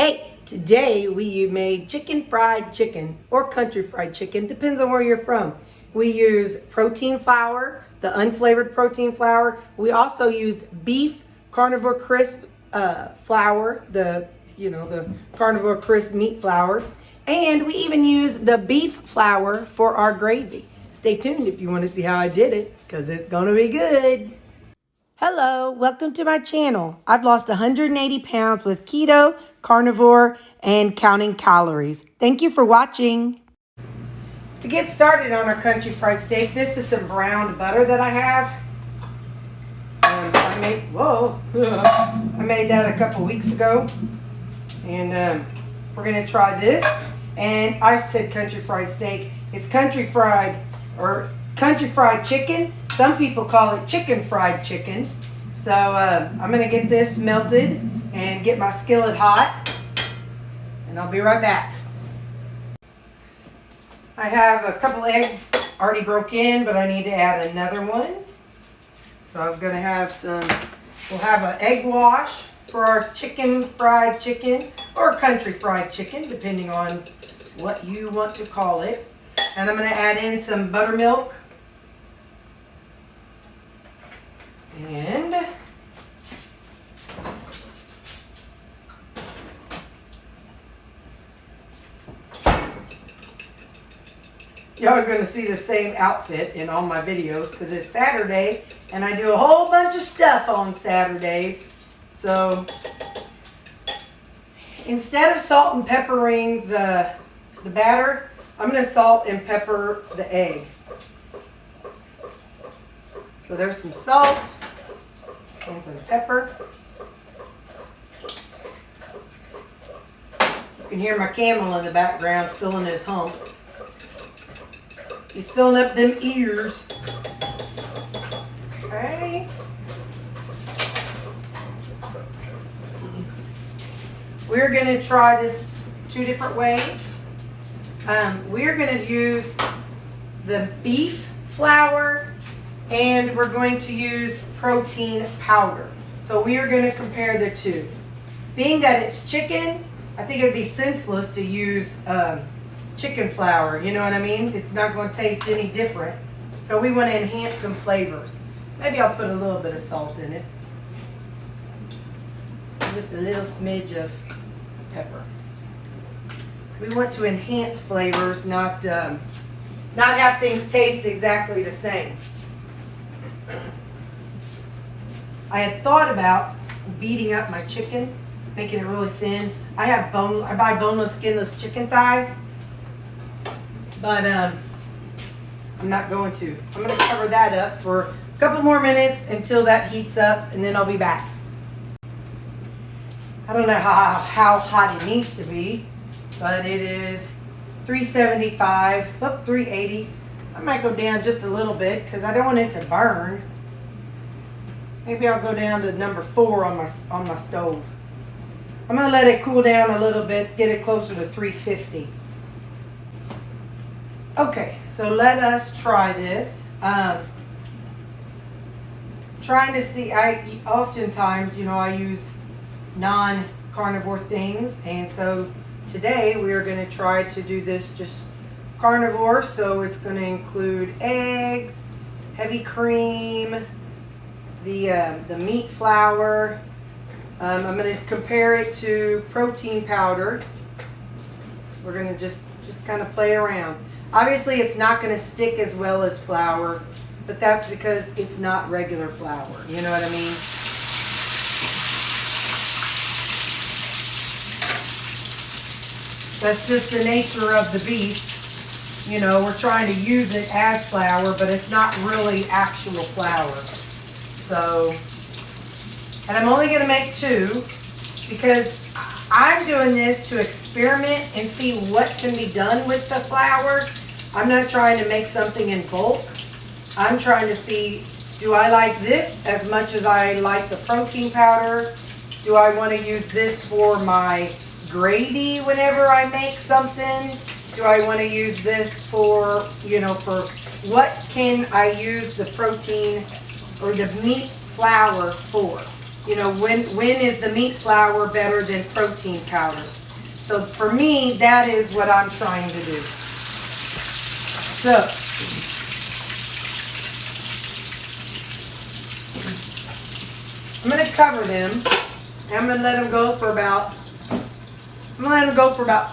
Hey, today we made chicken fried chicken or country fried chicken, depends on where you're from. We use protein flour, the unflavored protein flour. We also used beef carnivore crisp flour, the carnivore crisp meat flour. And we even use the beef flour for our gravy. Stay tuned if you want to see how I did it, because it's going to be good. Hello, welcome to my channel. I've lost 180 pounds with keto, carnivore, and counting calories. Thank you for watching. To get started on our country fried steak, this is some browned butter that I have. I made that a couple weeks ago. And we're gonna try this. And I said country fried steak. It's country fried chicken. Some people call it chicken fried chicken. So I'm going to get this melted and get my skillet hot. And I'll be right back. I have a couple eggs already broke in, but I need to add another one. So I'm going to have we'll have an egg wash for our chicken fried chicken or country fried chicken, depending on what you want to call it. And I'm going to add in some buttermilk. And y'all are going to see the same outfit in all my videos because it's Saturday and I do a whole bunch of stuff on Saturdays. So instead of salt and peppering the batter, I'm going to salt and pepper the egg. So there's some salt and some pepper. You can hear my camel in the background filling his hump. He's filling up them ears. Okay. We're going to try this two different ways. We're going to use the beef flour and we're going to use protein powder. So we are going to compare the two. Being that it's chicken, I think it would be senseless to use chicken flour. You know what I mean? It's not going to taste any different. So we want to enhance some flavors. Maybe I'll put a little bit of salt in it. Just a little smidge of pepper. We want to enhance flavors, not have things taste exactly the same. I had thought about beating up my chicken, making it really thin. I buy boneless, skinless chicken thighs, but I'm not going to. I'm going to cover that up for a couple more minutes until that heats up, and then I'll be back. I don't know how hot it needs to be, but it is 375, 380. I might go down just a little bit because I don't want it to burn. Maybe I'll go down to number 4 on my stove. I'm going to let it cool down a little bit, get it closer to 350. Okay, so let us try this. Trying to see, oftentimes, I use non-carnivore things, and so today we are going to try to do this just carnivore, so it's going to include eggs, heavy cream, the meat flour. I'm going to compare it to protein powder. We're going to just kind of play around. Obviously, it's not going to stick as well as flour, but that's because it's not regular flour. You know what I mean? That's just the nature of the beast. We're trying to use it as flour, but it's not really actual flour. So, and I'm only going to make 2 because I'm doing this to experiment and see what can be done with the flour. I'm not trying to make something in bulk. I'm trying to see, do I like this as much as I like the protein powder? Do I want to use this for my gravy whenever I make something? Do I want to use this for what can I use the protein or the meat flour for? you know, when is the meat flour better than protein powder? So for me, that is what I'm trying to do. So, I'm going to cover them. I'm going to let them go for about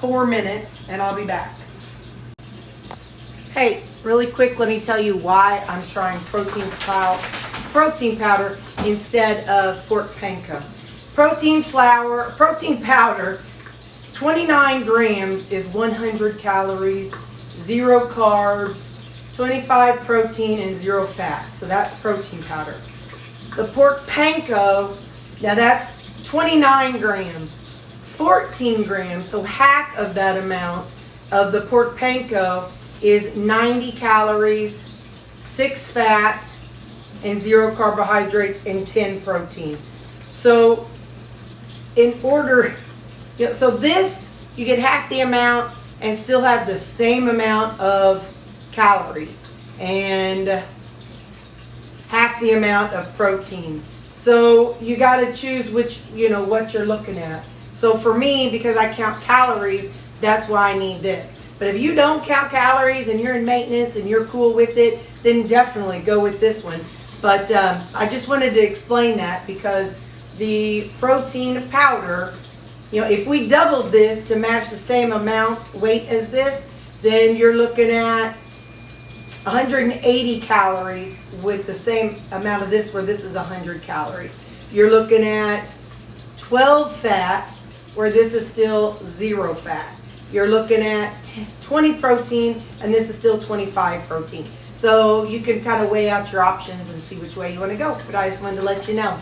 4 minutes, and I'll be back. Hey, really quick, let me tell you why I'm trying protein powder instead of pork panko. Protein powder, 29 grams is 100 calories, 0 carbs, 25 protein, and 0 fat. So that's protein powder. The pork panko, now that's 29 grams, 14 grams, so half of that amount of the pork panko is 90 calories, 6 fat, and 0 carbohydrates, and 10 protein. So in order, so this, you get half the amount and still have the same amount of calories and half the amount of protein. So you got to choose which, what you're looking at. So for me, because I count calories, that's why I need this. But if you don't count calories and you're in maintenance and you're cool with it, then definitely go with this one. But I just wanted to explain that because the protein powder, if we doubled this to match the same amount weight as this, then you're looking at 180 calories with the same amount of this, where this is 100 calories. You're looking at 12 fat, where this is still 0 fat. You're looking at 20 protein, and this is still 25 protein. So you can kind of weigh out your options and see which way you want to go. But I just wanted to let you know.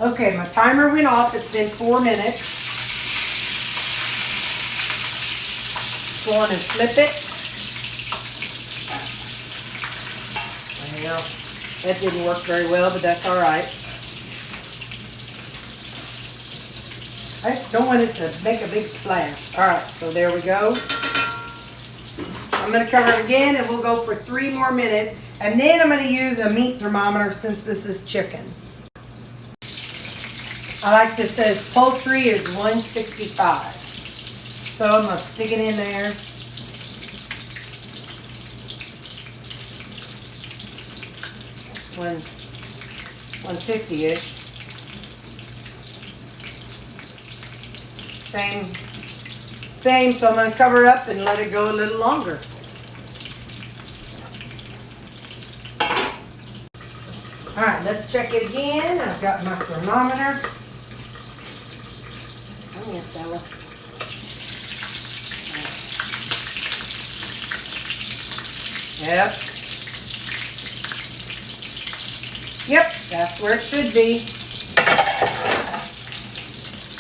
Okay, my timer went off. It's been 4 minutes. Go on and flip it. Well, that didn't work very well, but that's all right. I just don't want it to make a big splash. All right, so there we go. I'm going to cover it again, and we'll go for 3 more minutes. And then I'm going to use a meat thermometer since this is chicken. I like this, says poultry is 165. So I'm going to stick it in there. It's 150-ish. Same, so I'm going to cover it up and let it go a little longer. All right, let's check it again. I've got my thermometer. Come here, fella. Yep, that's where it should be.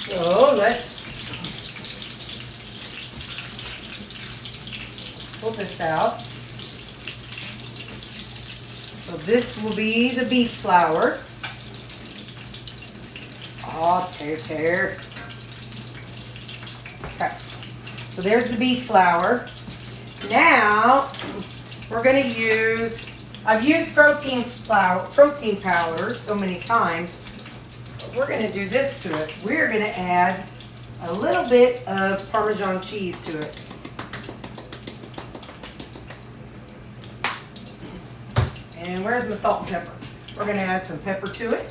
So let's pull this out. So this will be the beef flour. Oh, tear. Okay, so there's the beef flour. Now we're going to use, I've used protein powder so many times. We're going to do this to it. We're going to add a little bit of Parmesan cheese to it. And where's my salt and pepper? We're going to add some pepper to it.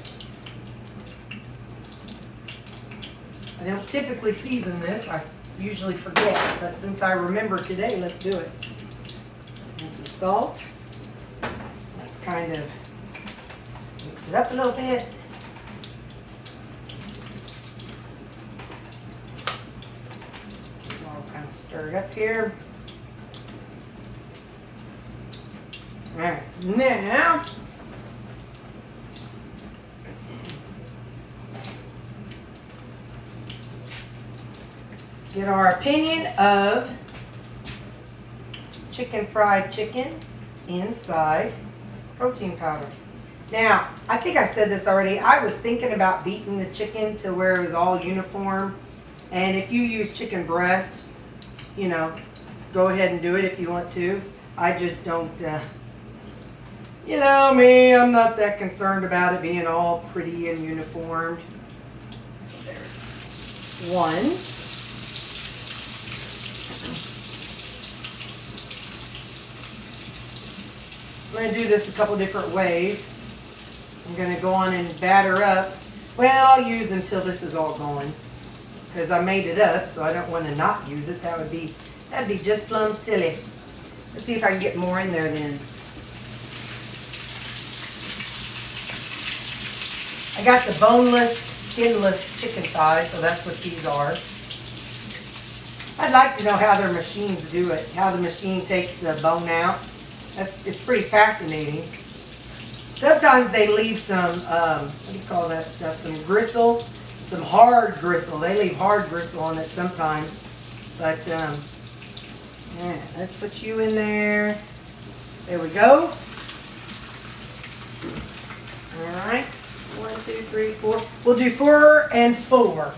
I don't typically season this. I usually forget. But since I remember today, let's do it. And some salt. Let's kind of mix it up a little bit. I'll kind of stir it up here. All right, now get our opinion of fried chicken inside protein powder. Now, I think I said this already. I was thinking about beating the chicken to where it was all uniform. And if you use chicken breast, go ahead and do it if you want to. I just don't, You know me, I'm not that concerned about it being all pretty and uniformed. There's one. I'm going to do this a couple different ways. I'm going to go on and batter up. Well, I'll use until this is all going, because I made it up, so I don't want to not use it. That'd be just plumb silly. Let's see if I can get more in there then. I got the boneless, skinless chicken thighs, so that's what these are. I'd like to know how their machines do it, how the machine takes the bone out. It's pretty fascinating. Sometimes they leave some, what do you call that stuff? Some gristle, some hard gristle. They leave hard gristle on it sometimes. But, yeah, let's put you in there. There we go. All right. 1, 2, 3, 4. We'll do 4 and 4.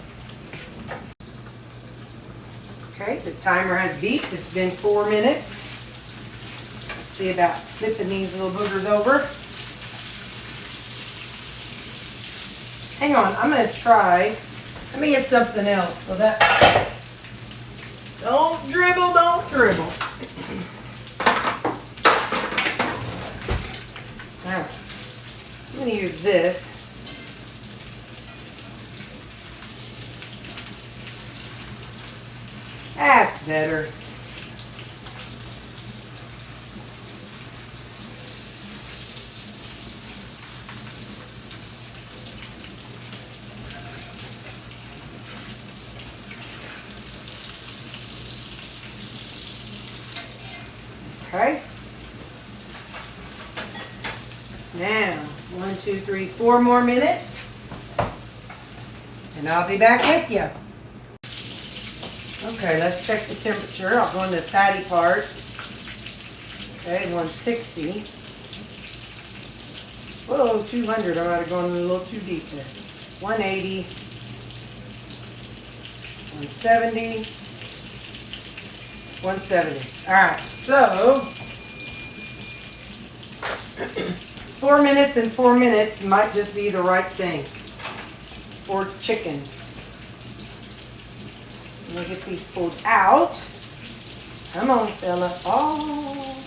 Okay, the timer has beeped. It's been 4 minutes. Let's see about flipping these little boogers over. Hang on, I'm going to try. Let me get something else so that. Don't dribble, don't dribble. Alright, I'm going to use this. That's better. Okay. Now, 1, 2, 3, 4 more minutes. And I'll be back with you. Okay, let's check the temperature. I'll go into the fatty part. Okay, 160. Whoa, 200. I might have gone a little too deep there. 180. 170. 170. Alright, so 4 minutes and 4 minutes might just be the right thing for chicken. I'm going to get these pulled out. Come on, fella. Oh.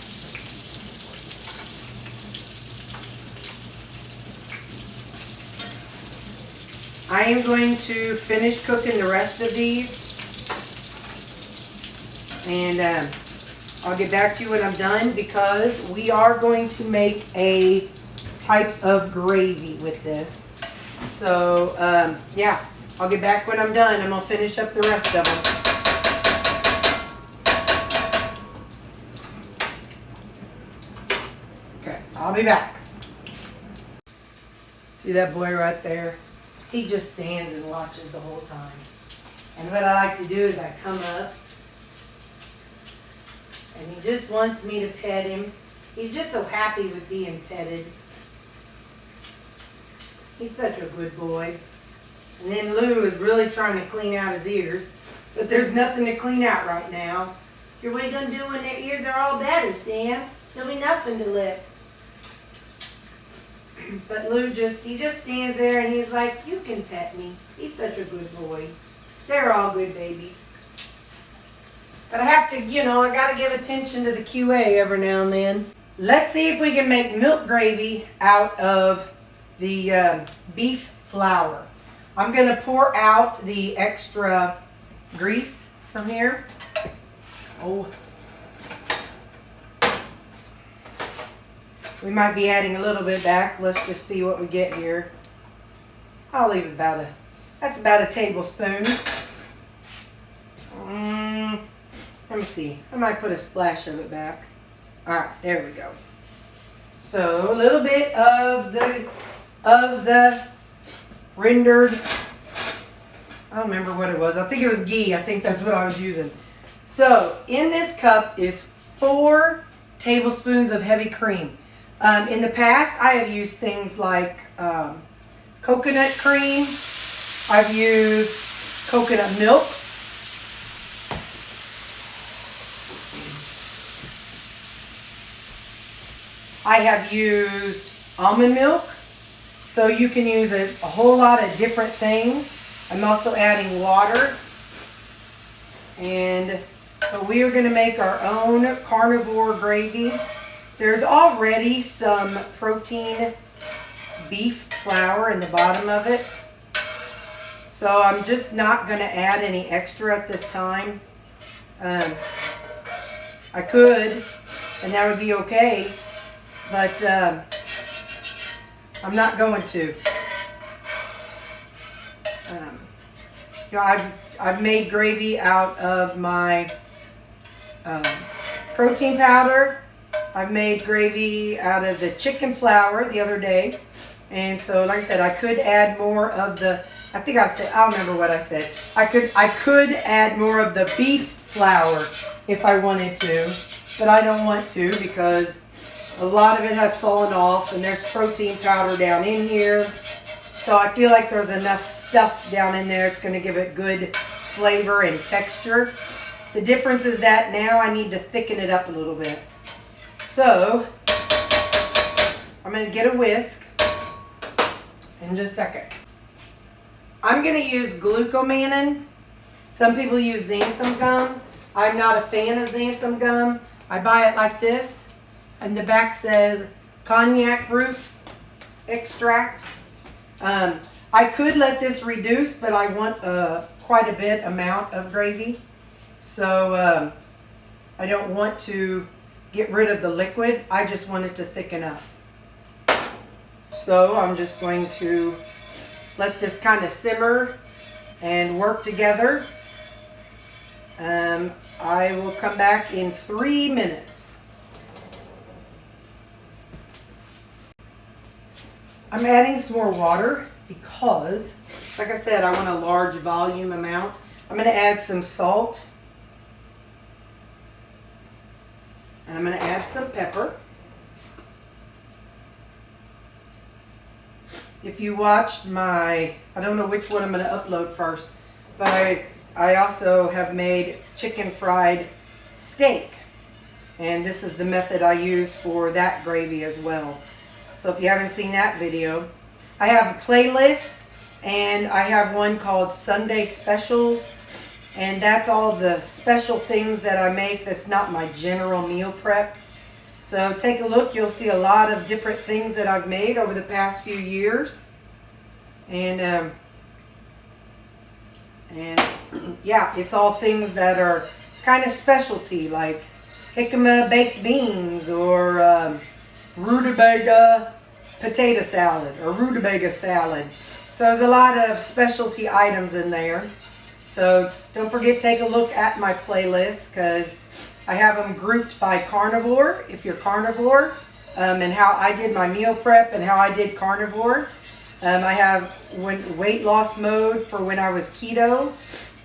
I am going to finish cooking the rest of these. And I'll get back to you when I'm done, because we are going to make a type of gravy with this. So, yeah. I'll get back when I'm done. I'm going to finish up the rest of them. Okay, I'll be back. See that boy right there? He just stands and watches the whole time. And what I like to do is I come up, and he just wants me to pet him. He's just so happy with being petted. He's such a good boy. And then Lou is really trying to clean out his ears. But there's nothing to clean out right now. What are you going to do when their ears are all better, Sam? There'll be nothing to lick. But Lou he just stands there and he's like, you can pet me. He's such a good boy. They're all good babies. But I have to, I got to give attention to the QA every now and then. Let's see if we can make milk gravy out of the beef flour. I'm going to pour out the extra grease from here. Oh. We might be adding a little bit back. Let's just see what we get here. I'll leave that's about a tablespoon. Let me see. I might put a splash of it back. All right, there we go. So a little bit of the rendered, I don't remember what it was. I think it was ghee. I think that's what I was using. So in this cup is 4 tablespoons of heavy cream. In the past, I have used things like coconut cream. I've used coconut milk. I have used almond milk. So you can use a whole lot of different things. I'm also adding water. And but we are going to make our own carnivore gravy. There's already some protein beef flour in the bottom of it. So I'm just not going to add any extra at this time. I could, and that would be okay, but I'm not going to. You know, I've made gravy out of my protein powder. I've made gravy out of the chicken flour the other day. And so, like I said, I could add more of the, I think I said, I don't remember what I said. I could add more of the beef flour if I wanted to, but I don't want to because a lot of it has fallen off and there's protein powder down in here. So I feel like there's enough stuff down in there. It's going to give it good flavor and texture. The difference is that now I need to thicken it up a little bit. So I'm going to get a whisk in just a second. I'm going to use glucomannan. Some people use xanthan gum. I'm not a fan of xanthan gum. I buy it like this, and the back says cognac root extract. I could let this reduce, but I want quite a bit amount of gravy. So I don't want to get rid of the liquid. I just want it to thicken up. So I'm just going to let this kind of simmer and work together. I will come back in 3 minutes. I'm adding some more water because, like I said, I want a large volume amount. I'm going to add some salt. And I'm going to add some pepper. If you watched my, I don't know which one I'm going to upload first, but I also have made chicken fried steak. And this is the method I use for that gravy as well. So if you haven't seen that video, I have a playlist, and I have one called Sunday Specials. And that's all the special things that I make that's not my general meal prep. So take a look. You'll see a lot of different things that I've made over the past few years. And yeah, it's all things that are kind of specialty, like jicama baked beans or rutabaga potato salad or rutabaga salad. So there's a lot of specialty items in there. So don't forget, take a look at my playlist because I have them grouped by carnivore, if you're carnivore, and how I did my meal prep and how I did carnivore. I have weight loss mode for when I was keto.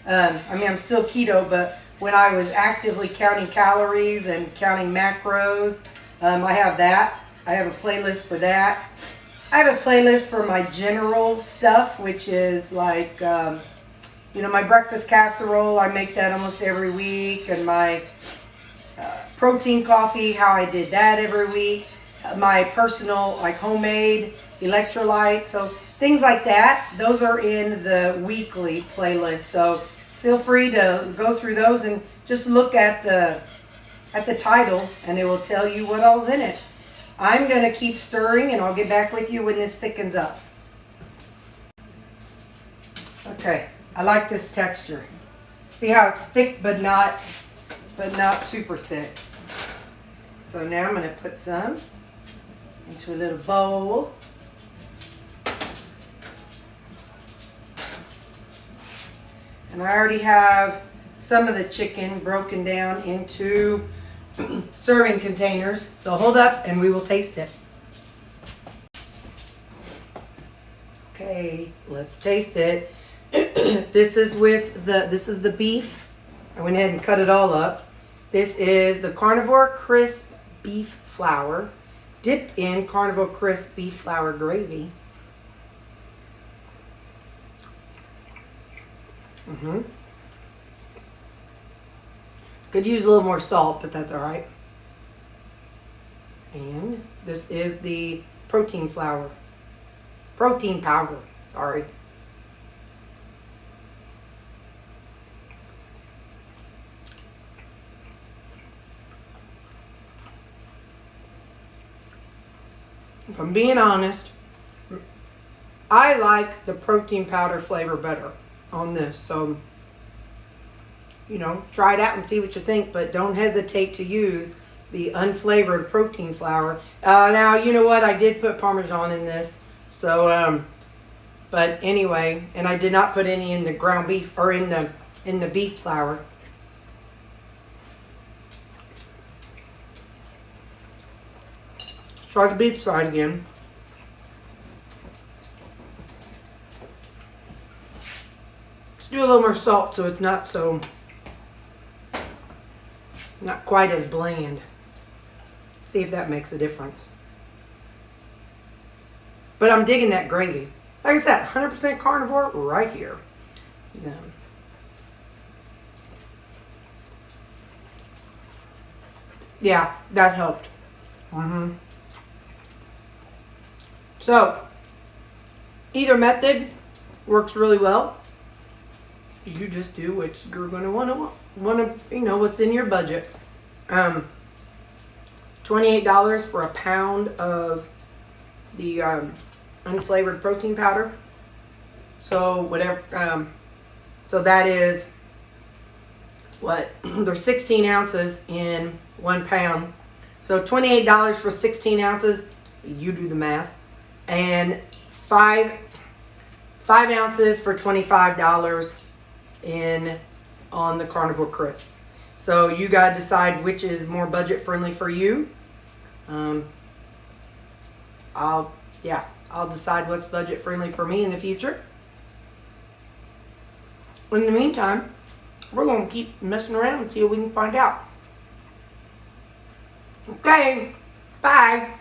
I mean, I'm still keto, but when I was actively counting calories and counting macros, I have that. I have a playlist for that. I have a playlist for my general stuff, which is like, you know, my breakfast casserole. I make that almost every week. And my protein coffee, how I did that every week. My personal, like, homemade electrolytes. So things like that. Those are in the weekly playlist. So feel free to go through those and just look at the title, and it will tell you what all's in it. I'm going to keep stirring, and I'll get back with you when this thickens up. Okay, I like this texture. See how it's thick but not super thick. So now I'm going to put some into a little bowl. And I already have some of the chicken broken down into serving containers. So hold up and we will taste it. Okay, let's taste it. This is the beef. I went ahead and cut it all up. This is the Carnivore Crisp beef flour dipped in Carnivore Crisp beef flour gravy. Could use a little more salt, but that's all right. And This is the protein flour. Protein powder, sorry. If I'm being honest, I like the protein powder flavor better on this. So, you know, try it out and see what you think, but don't hesitate to use the unflavored protein flour. Now, you know what? I did put Parmesan in this. So, but anyway, and I did not put any in the ground beef or in the beef flour. Try the beef side again. Let's do a little more salt so it's not quite as bland. See if that makes a difference. But I'm digging that gravy. Like I said, 100% carnivore right here. Yeah. Yeah, that helped. So, either method works really well. You just do what you're going to want to, you know, what's in your budget. $28 for a pound of the unflavored protein powder. So whatever. So that is what? There's 16 ounces in 1 pound. So $28 for 16 ounces. You do the math. And 5 ounces for $25 on the Carnivore Crisp. So you gotta decide which is more budget friendly for you. I'll decide what's budget friendly for me in the future. In the meantime, we're gonna keep messing around until we can find out. Okay, bye.